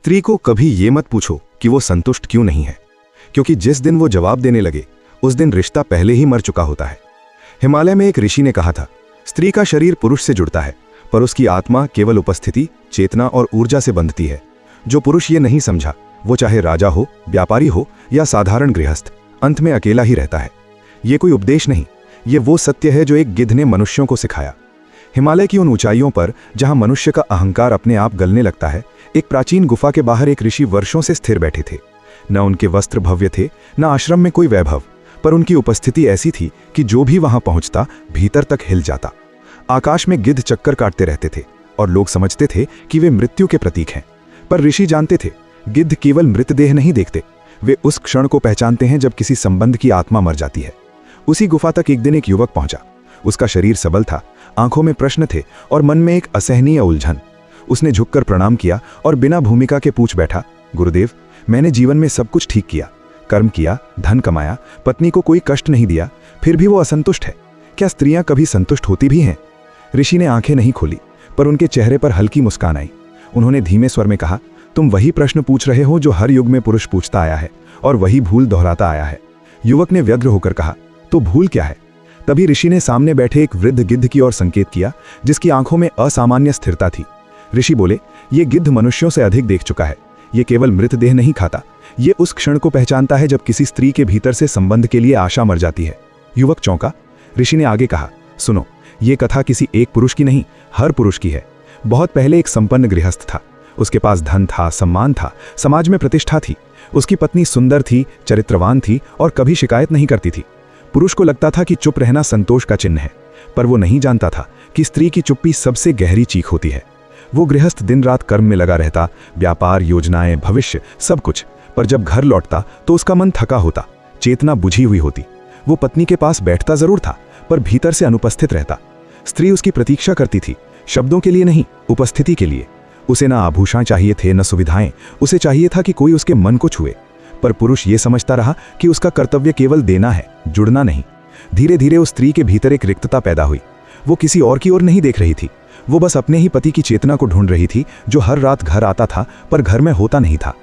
स्त्री को कभी ये मत पूछो कि वो संतुष्ट क्यों नहीं है, क्योंकि जिस दिन वो जवाब देने लगे उस दिन रिश्ता पहले ही मर चुका होता है। हिमालय में एक ऋषि ने कहा था, स्त्री का शरीर पुरुष से जुड़ता है, पर उसकी आत्मा केवल उपस्थिति, चेतना और ऊर्जा से बंधती है। जो पुरुष ये नहीं समझा, वो चाहे राजा हो, व्यापारी हो या साधारण गृहस्थ, अंत में अकेला ही रहता है। ये कोई उपदेश नहीं, ये वो सत्य है जो एक गिद्ध ने मनुष्यों को सिखाया। हिमालय की उन ऊंचाइयों पर जहां मनुष्य का अहंकार अपने आप गलने लगता है, एक प्राचीन गुफा के बाहर एक ऋषि वर्षों से स्थिर बैठे थे। न उनके वस्त्र भव्य थे, न आश्रम में कोई वैभव, पर उनकी उपस्थिति ऐसी थी कि जो भी वहां पहुंचता भीतर तक हिल जाता। आकाश में गिद्ध चक्कर काटते रहते थे और लोग समझते थे कि वे मृत्यु के प्रतीक हैं, पर ऋषि जानते थे गिद्ध केवल मृतदेह नहीं देखते, वे उस क्षण को पहचानते हैं जब किसी संबंध की आत्मा मर जाती है। उसी गुफा तक एक दिन एक युवक पहुंचा। उसका शरीर सबल था, आंखों में प्रश्न थे और मन में एक असहनीय उलझन। उसने झुककर प्रणाम किया और बिना भूमिका के पूछ बैठा, गुरुदेव, मैंने जीवन में सब कुछ ठीक किया, कर्म किया, धन कमाया, पत्नी को कोई कष्ट नहीं दिया, फिर भी वो असंतुष्ट है। क्या स्त्रियां कभी संतुष्ट होती भी हैं? ऋषि ने आंखें नहीं खोली, पर उनके चेहरे पर हल्की मुस्कान आई। उन्होंने धीमे स्वर में कहा, तुम वही प्रश्न पूछ रहे हो जो हर युग में पुरुष पूछता आया है और वही भूल दोहराता आया है। युवक ने व्यग्र होकर कहा, तो भूल क्या है? तभी ऋषि ने सामने बैठे एक वृद्ध गिद्ध की ओर संकेत किया, जिसकी आंखों में असामान्य स्थिरता थी। ऋषि बोले, ये गिद्ध मनुष्यों से अधिक देख चुका है। ये केवल मृतदेह नहीं खाता, ये उस क्षण को पहचानता है जब किसी स्त्री के भीतर से संबंध के लिए आशा मर जाती है। युवक चौंका। ऋषि ने आगे कहा, सुनो, ये कथा किसी एक पुरुष की नहीं, हर पुरुष की है। बहुत पहले एक संपन्न गृहस्थ था। उसके पास धन था, सम्मान था, समाज में प्रतिष्ठा थी। उसकी पत्नी सुंदर थी, चरित्रवान थी और कभी शिकायत नहीं करती थी। पुरुष को लगता था कि चुप रहना संतोष का चिन्ह है, पर वो नहीं जानता था कि स्त्री की चुप्पी सबसे गहरी चीख होती है। वो गृहस्थ दिन रात कर्म में लगा रहता, व्यापार, योजनाएं, भविष्य, सब कुछ, पर जब घर लौटता तो उसका मन थका होता, चेतना बुझी हुई होती। वो पत्नी के पास बैठता जरूर था, पर भीतर से अनुपस्थित रहता। स्त्री उसकी प्रतीक्षा करती थी, शब्दों के लिए नहीं, उपस्थिति के लिए। उसे न आभूषण चाहिए थे, न सुविधाएं, उसे चाहिए था कि कोई उसके मन को छुए। पर पुरुष ये समझता रहा कि उसका कर्तव्य केवल देना है, जुड़ना नहीं। धीरे धीरे उस स्त्री के भीतर एक रिक्तता पैदा हुई। वो किसी और की ओर नहीं देख रही थी, वो बस अपने ही पति की चेतना को ढूंढ रही थी, जो हर रात घर आता था पर घर में होता नहीं था।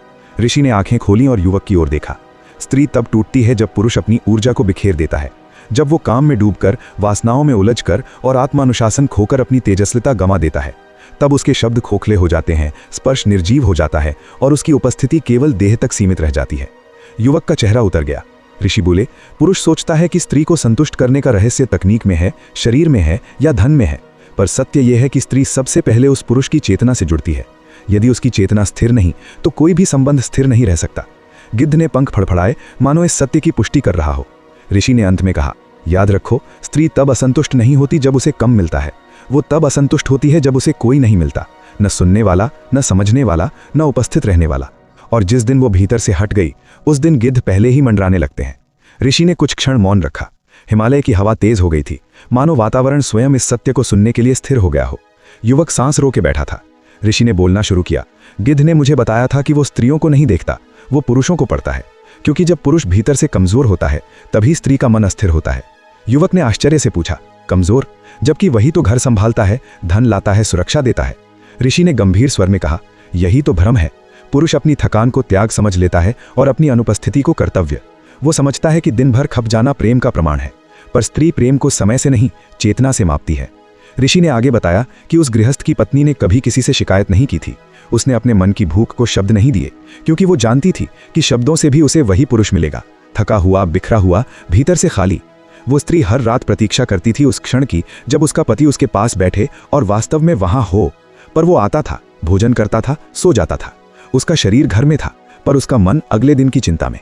ऋषि ने आंखें खोली और युवक की ओर देखा। स्त्री तब टूटती है जब पुरुष अपनी ऊर्जा को बिखेर देता है, जब वो काम में डूबकर, वासनाओं में उलझकर और आत्मानुशासन खोकर अपनी तेजस्विता गंवा देता है। तब उसके शब्द खोखले हो जाते हैं, स्पर्श निर्जीव हो जाता है और उसकी उपस्थिति केवल देह तक सीमित रह जाती है। युवक का चेहरा उतर गया। ऋषि बोले, पुरुष सोचता है कि स्त्री को संतुष्ट करने का रहस्य तकनीक में है, शरीर में है या धन में है, पर सत्य यह है कि स्त्री सबसे पहले उस पुरुष की चेतना से जुड़ती है। यदि उसकी चेतना स्थिर नहीं तो कोई भी संबंध स्थिर नहीं रह सकता। गिद्ध ने पंख फड़फड़ाए, मानो इस सत्य की पुष्टि कर रहा हो। ऋषि ने अंत में कहा, याद रखो, स्त्री तब असंतुष्ट नहीं होती जब उसे कम मिलता है, वो तब असंतुष्ट होती है जब उसे कोई नहीं मिलता, न सुनने वाला, न समझने वाला, न उपस्थित रहने वाला। और जिस दिन वो भीतर से हट गई, उस दिन गिद्ध पहले ही मंडराने लगते हैं। ऋषि ने कुछ क्षण मौन रखा। हिमालय की हवा तेज हो गई थी, मानो वातावरण स्वयं इस सत्य को सुनने के लिए स्थिर हो गया हो। युवक सांस रोके बैठा था। ऋषि ने बोलना शुरू किया, गिद्ध ने मुझे बताया था कि वो स्त्रियों को नहीं देखता, वो पुरुषों को पढ़ता है, क्योंकि जब पुरुष भीतर से कमजोर होता है तभी स्त्री का मन अस्थिर होता है। युवक ने आश्चर्य से पूछा, कमजोर? जबकि वही तो घर संभालता है, धन लाता है, सुरक्षा देता है। ऋषि ने गंभीर स्वर में कहा, यही तो भ्रम है। पुरुष अपनी थकान को त्याग समझ लेता है और अपनी अनुपस्थिति को कर्तव्य। वो समझता है कि दिन भर खप जाना प्रेम का प्रमाण है, पर स्त्री प्रेम को समय से नहीं, चेतना से मापती है। ऋषि ने आगे बताया कि उस गृहस्थ की पत्नी ने कभी किसी से शिकायत नहीं की थी। उसने अपने मन की भूख को शब्द नहीं दिए, क्योंकि वो जानती थी कि शब्दों से भी उसे वही पुरुष मिलेगा, थका हुआ, बिखरा हुआ, भीतर से खाली। वो स्त्री हर रात प्रतीक्षा करती थी उस क्षण की जब उसका पति उसके पास बैठे और वास्तव में वहां हो। पर वो आता था, भोजन करता था, सो जाता था। उसका शरीर घर में था, पर उसका मन अगले दिन की चिंता में।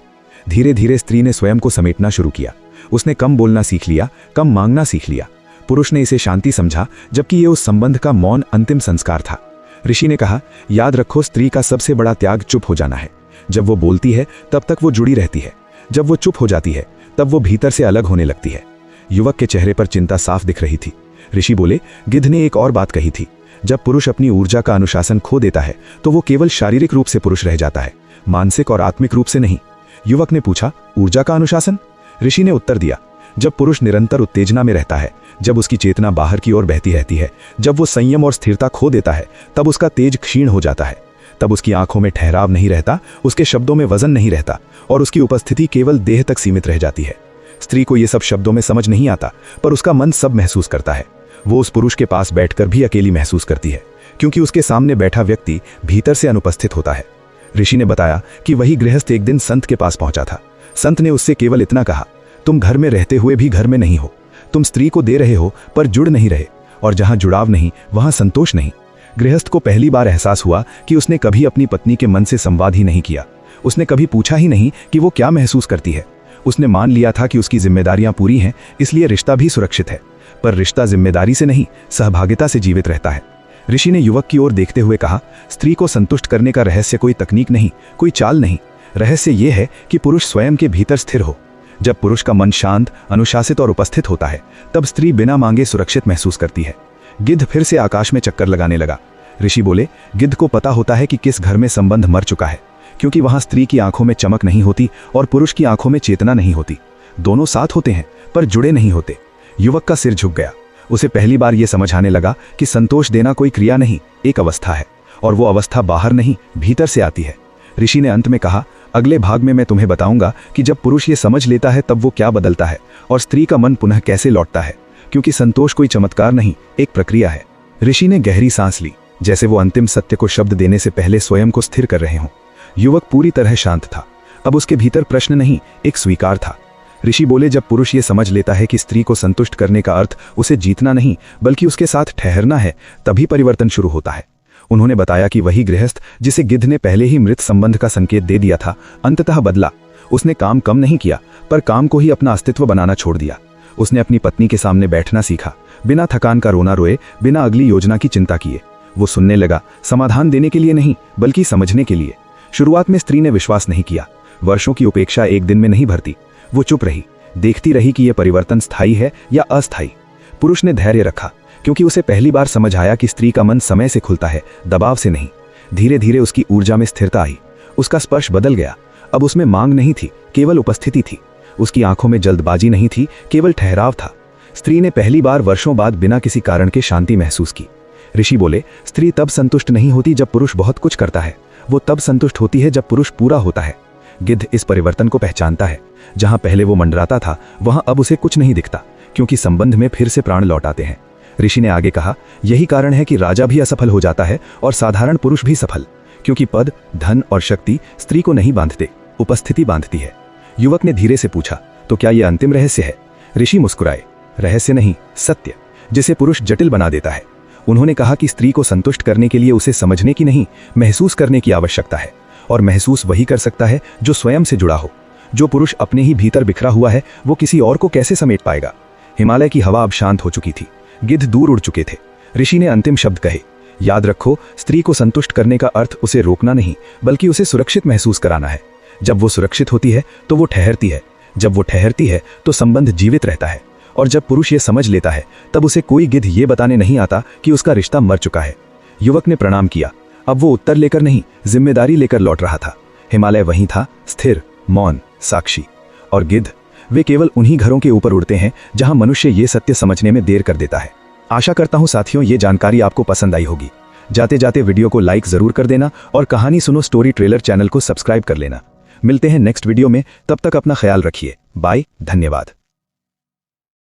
धीरे धीरे स्त्री ने स्वयं को समेटना शुरू किया। उसने कम बोलना सीख लिया, कम मांगना सीख लिया। पुरुष ने इसे शांति समझा, जबकि ये उस संबंध का मौन अंतिम संस्कार था। ऋषि ने कहा, याद रखो, स्त्री का सबसे बड़ा त्याग चुप हो जाना है। जब वो बोलती है तब तक वो जुड़ी रहती है, जब वो चुप हो जाती है तब वो भीतर से अलग होने लगती है। युवक के चेहरे पर चिंता साफ दिख रही थी। ऋषि बोले, गिद्ध ने एक और बात कही थी, जब पुरुष अपनी ऊर्जा का अनुशासन खो देता है तो वो केवल शारीरिक रूप से पुरुष रह जाता है, मानसिक और आत्मिक रूप से नहीं। युवक ने पूछा, ऊर्जा का अनुशासन? ऋषि ने उत्तर दिया, जब पुरुष निरंतर उत्तेजना में रहता है, जब उसकी चेतना बाहर की ओर बहती रहती है, जब वो संयम और स्थिरता खो देता है, तब उसका तेज क्षीण हो जाता है। तब उसकी आंखों में ठहराव नहीं रहता, उसके शब्दों में वजन नहीं रहता और उसकी उपस्थिति केवल देह तक सीमित रह जाती है। स्त्री को यह सब शब्दों में समझ नहीं आता, पर उसका मन सब महसूस करता है। वो उस पुरुष के पास बैठकर भी अकेली महसूस करती है, क्योंकि उसके सामने बैठा व्यक्ति भीतर से अनुपस्थित होता है। ऋषि ने बताया कि वही गृहस्थ एक दिन संत के पास पहुंचा था। संत ने उससे केवल इतना कहा, तुम घर में रहते हुए भी घर में नहीं हो, तुम स्त्री को दे रहे हो पर जुड़ नहीं रहे, और जहां जुड़ाव नहीं वहां संतोष नहीं। गृहस्थ को पहली बार एहसास हुआ कि उसने कभी अपनी पत्नी के मन से संवाद ही नहीं किया। उसने कभी पूछा ही नहीं कि वो क्या महसूस करती है। उसने मान लिया था कि उसकी जिम्मेदारियां पूरी हैं, इसलिए रिश्ता भी सुरक्षित है। पर रिश्ता जिम्मेदारी से नहीं, सहभागिता से जीवित रहता है। ऋषि ने युवक की ओर देखते हुए कहा, स्त्री को संतुष्ट करने का रहस्य कोई तकनीक नहीं, कोई चाल नहीं। रहस्य यह है कि पुरुष स्वयं के भीतर स्थिर हो। जब पुरुष का मन शांत, अनुशासित और उपस्थित होता है, तब स्त्री बिना मांगे सुरक्षित महसूस करती है। गिद्ध फिर से आकाश में चक्कर लगाने लगा। ऋषि बोले, गिद्ध को पता होता है कि किस घर में संबंध मर चुका है, क्योंकि वहां स्त्री की आंखों में चमक नहीं होती और पुरुष की आंखों में चेतना नहीं होती। दोनों साथ होते हैं पर जुड़े नहीं होते। युवक का सिर झुक गया। उसे पहली बार यह समझ आने लगा कि संतोष देना कोई क्रिया नहीं, एक अवस्था है, और वो अवस्था बाहर नहीं, भीतर से आती है। ऋषि ने अंत में कहा, अगले भाग में मैं तुम्हें बताऊंगा कि जब पुरुष ये समझ लेता है तब वो क्या बदलता है और स्त्री का मन पुनः कैसे लौटता है, क्योंकि संतोष कोई चमत्कार नहीं, एक प्रक्रिया है। ऋषि ने गहरी सांस ली, जैसे वो अंतिम सत्य को शब्द देने से पहले स्वयं को स्थिर कर रहे हों। युवक पूरी तरह शांत था। अब उसके भीतर प्रश्न नहीं, एक स्वीकार था। ऋषि बोले, जब पुरुष ये समझ लेता है कि स्त्री को संतुष्ट करने का अर्थ उसे जीतना नहीं बल्कि उसके साथ ठहरना है, तभी परिवर्तन शुरू होता है। उन्होंने बताया कि वही गृहस्थ जिसे गिद्ध ने पहले ही मृत संबंध का संकेत दे दिया था, अंततः बदला। उसने काम कम नहीं किया, पर काम को ही अपना अस्तित्व बनाना छोड़ दिया। उसने अपनी पत्नी के सामने बैठना सीखा, बिना थकान का रोना रोए, बिना अगली योजना की चिंता किए। वो सुनने लगा, समाधान देने के लिए नहीं बल्कि समझने के लिए। शुरुआत में स्त्री ने विश्वास नहीं किया। वर्षों की उपेक्षा एक दिन में नहीं भरती। वो चुप रही, देखती रही कि यह परिवर्तन स्थायी है या अस्थायी। पुरुष ने धैर्य रखा, क्योंकि उसे पहली बार समझ आया कि स्त्री का मन समय से खुलता है, दबाव से नहीं। धीरे धीरे उसकी ऊर्जा में स्थिरता आई। उसका स्पर्श बदल गया। अब उसमें मांग नहीं थी, केवल उपस्थिति थी। उसकी आंखों में जल्दबाजी नहीं थी, केवल ठहराव था। स्त्री ने पहली बार वर्षों बाद बिना किसी कारण के शांति महसूस की। ऋषि बोले, स्त्री तब संतुष्ट नहीं होती जब पुरुष बहुत कुछ करता है, वो तब संतुष्ट होती है जब पुरुष पूरा होता है। गिद्ध इस परिवर्तन को पहचानता है। जहां पहले वो मंडराता था, वहां अब उसे कुछ नहीं दिखता, क्योंकि संबंध में फिर से प्राण लौट आते हैं। ऋषि ने आगे कहा, यही कारण है कि राजा भी असफल हो जाता है और साधारण पुरुष भी सफल, क्योंकि पद, धन और शक्ति स्त्री को नहीं बांधते, उपस्थिति बांधती है। युवक ने धीरे से पूछा, तो क्या यह अंतिम रहस्य है? ऋषि मुस्कुराए, रहस्य नहीं, सत्य, जिसे पुरुष जटिल बना देता है। उन्होंने कहा कि स्त्री को संतुष्ट करने के लिए उसे समझने की नहीं, महसूस करने की आवश्यकता है, और महसूस वही कर सकता है जो स्वयं से जुड़ा हो। जो पुरुष अपने ही भीतर बिखरा हुआ है, वो किसी और को कैसे समेट पाएगा? हिमालय की हवा अब शांत हो चुकी थी। गिद्ध दूर उड़ चुके थे। ऋषि ने अंतिम शब्द कहे, याद रखो, स्त्री को संतुष्ट करने का अर्थ उसे रोकना नहीं बल्कि उसे सुरक्षित महसूस कराना है। जब वो सुरक्षित होती है तो वो ठहरती है। जब वो ठहरती है तो संबंध जीवित रहता है। और जब पुरुष ये समझ लेता है, तब उसे कोई गिद्ध ये बताने नहीं आता कि उसका रिश्ता मर चुका है। युवक ने प्रणाम किया। अब वो उत्तर लेकर नहीं, जिम्मेदारी लेकर लौट रहा था। हिमालय वहीं था, स्थिर, मौन, साक्षी। और गिद्ध, वे केवल उन्हीं घरों के ऊपर उड़ते हैं जहां मनुष्य ये सत्य समझने में देर कर देता है। आशा करता हूं साथियों, ये जानकारी आपको पसंद आई होगी। जाते जाते वीडियो को लाइक जरूर कर देना और कहानी सुनो स्टोरी ट्रेलर चैनल को सब्सक्राइब कर लेना। मिलते हैं नेक्स्ट वीडियो में, तब तक अपना ख्याल रखिए। बाय, धन्यवाद।